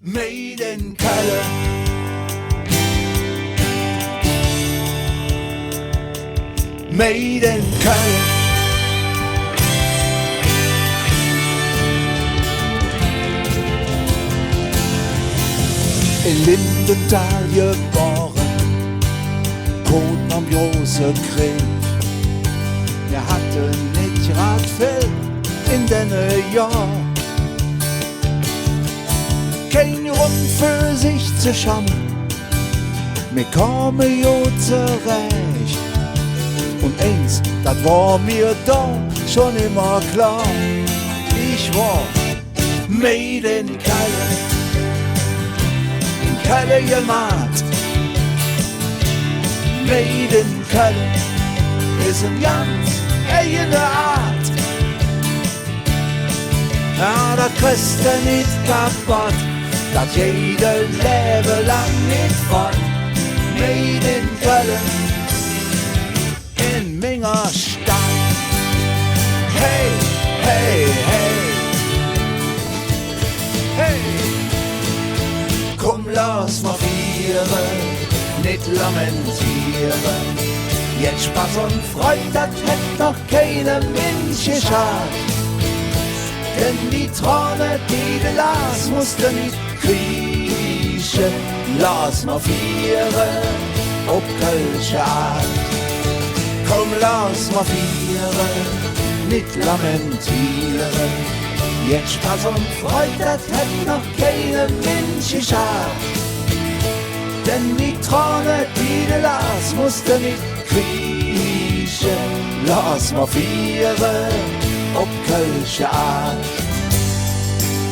Made in Kalle. Made in Kalle. In Lindenthal geboren, wohnt am großen Krieg. Er hatte nicht grad viel in den Jahren. Kein Grund für sich zu schauen, mir komme jo zurecht. Und eins, das war mir da schon immer klar. Ich war made in Kalle, in Kalle gemacht. Made in Kalle ist ein ganz eigene Art. Ja, da kriegst du nicht kaputt, das jede Leben lang nicht fort. Made in Kalle, in meiner Stadt. Hey, hey, hey, hey. Komm, lass mal feiern, nicht lamentieren. Jetzt Spaß und Freude, das hätt noch keine Mensch geschafft. Denn die Träne, die du las, musst du nicht kriechen. Lass mal feiern, ob kölsche Art. Komm, lass mal feiern, nicht lamentieren. Jetzt Spaß und Freude, das hätt noch keine Mensch geschafft. Denn die Träne, die du las, musst du nicht kriechen. Lass mal feiern, ob kölsche Art.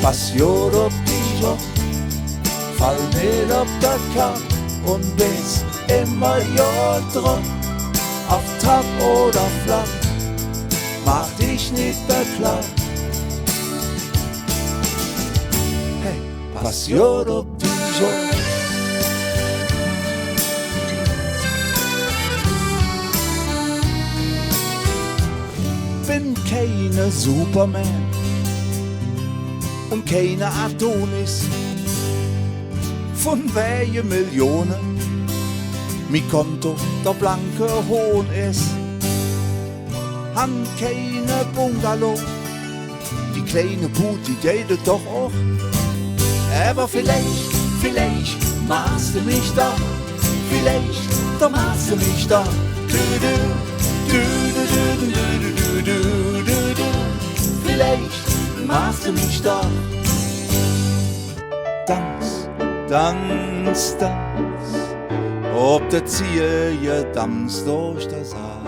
Passion ob die Job, fall nicht ob der Kampf und bist immer ja drum. Auf Trab oder Flach, mach dich nicht beklagt. Hey, Passion ob die Job. Bin keine Superman und keine Adonis, von welche Millionen mi Konto der blanke Hohn ist. Han keine Bungalow, die kleine Put, die geht doch auch. Aber vielleicht machst du mich doch, vielleicht, da machst du mich doch. Vielleicht machst du mich doch. Tanz, tanz, tanz, ob der Ziel tanzt durch das Haar.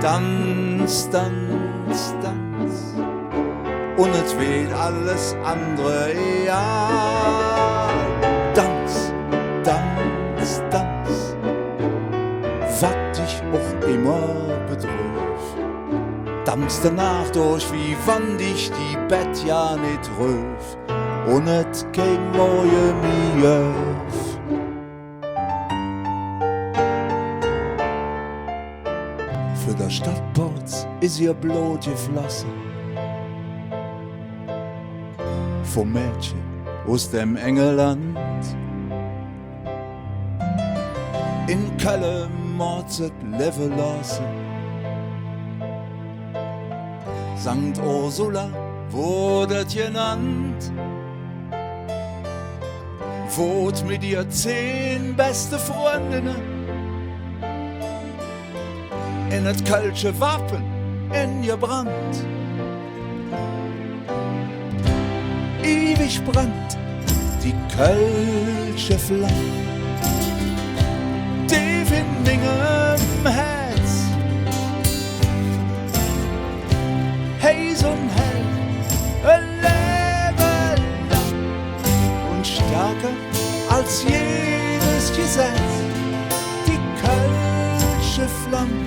Tanz, tanz, tanz, und es weht alles andere egal. Tanz, tanz, tanz, was dich auch immer bedrückt. Tanz danach durch, wie wann dich die Bett ja nicht rüff. Und et kein neue Mief. Für der Stadtport ist ihr Blut geflossen. Vom Mädchen aus dem Engeland. In Kalle Mordset Level lassen. St. Ursula wurde genannt. Wot mit ihr 10 beste Freundinnen. In et kölsche Wappen in ihr Brand. Ewig brennt die kölsche Flamme. Tief in mingem Herz. Hey, so ein Hell, ein Leben lang. Und stärker als jedes Gesetz, die kölsche Flamme.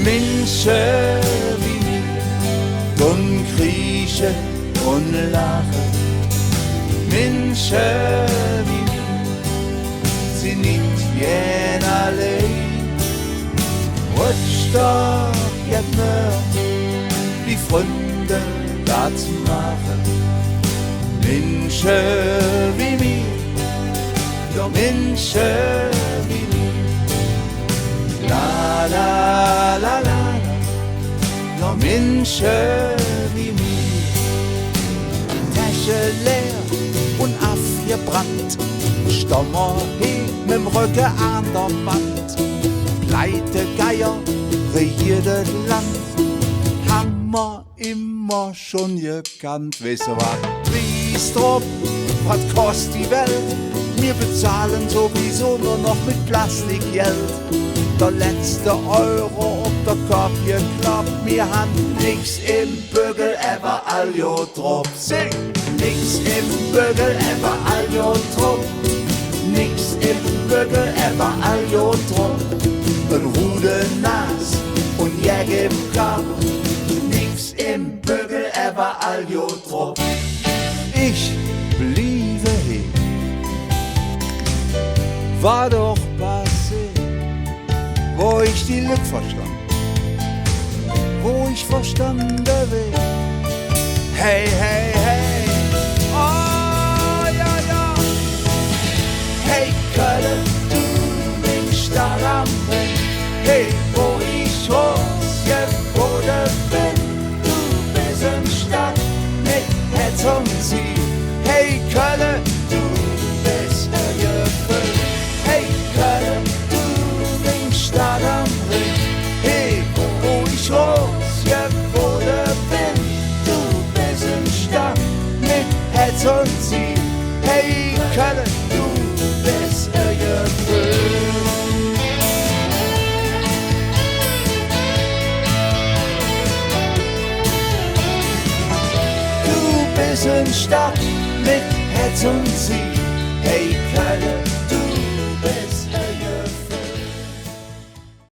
Menschen wie mir, und kriechen und lachen. Menschen wie mir, sie nicht gern allein. Rutsch doch jetzt mehr Freunde das machen. Menschen wie mir, ja Menschen wie mir. La la la la, ja Menschen wie mir. Tasche leer und aufgebrannt, Stommer hin mit'm Rücken an der Wand. Pleite Geier regiert das Land, haben wir immer schon gekannt. Weißt du was? Preis drauf, was kostet die Welt? Wir bezahlen sowieso nur noch mit Plastikgeld. Der letzte Euro auf der Kopf geklappt, wir haben nix im Bügel, ever all jo drauf. Sing! Nix im Bügel, ever all jo drauf. Nix im Bügel, ever all jo drauf. Ein Rudel nass und Jag im Kopf. Nix im Bügel, ever all jo drauf. Ich bliebe hier, war doch passé, wo ich die Lück verstand, wo ich verstanden will. Hey, hey, hey, oh ja, ja. Hey Köln, du bist Stadt am Ring. Hey, wo ich geboren bin, du bist in Stadt mit Herz und Ziel. Hey Köln, du bist gefüllt. Hey Köln, du bist Stadt am Ring. Hey, wo ich geboren bin, du bist in Stadt mit Herz und Ziel. Hey Köln, du bist gefüllt. Du bist in Stadt mit Herz und Ziel.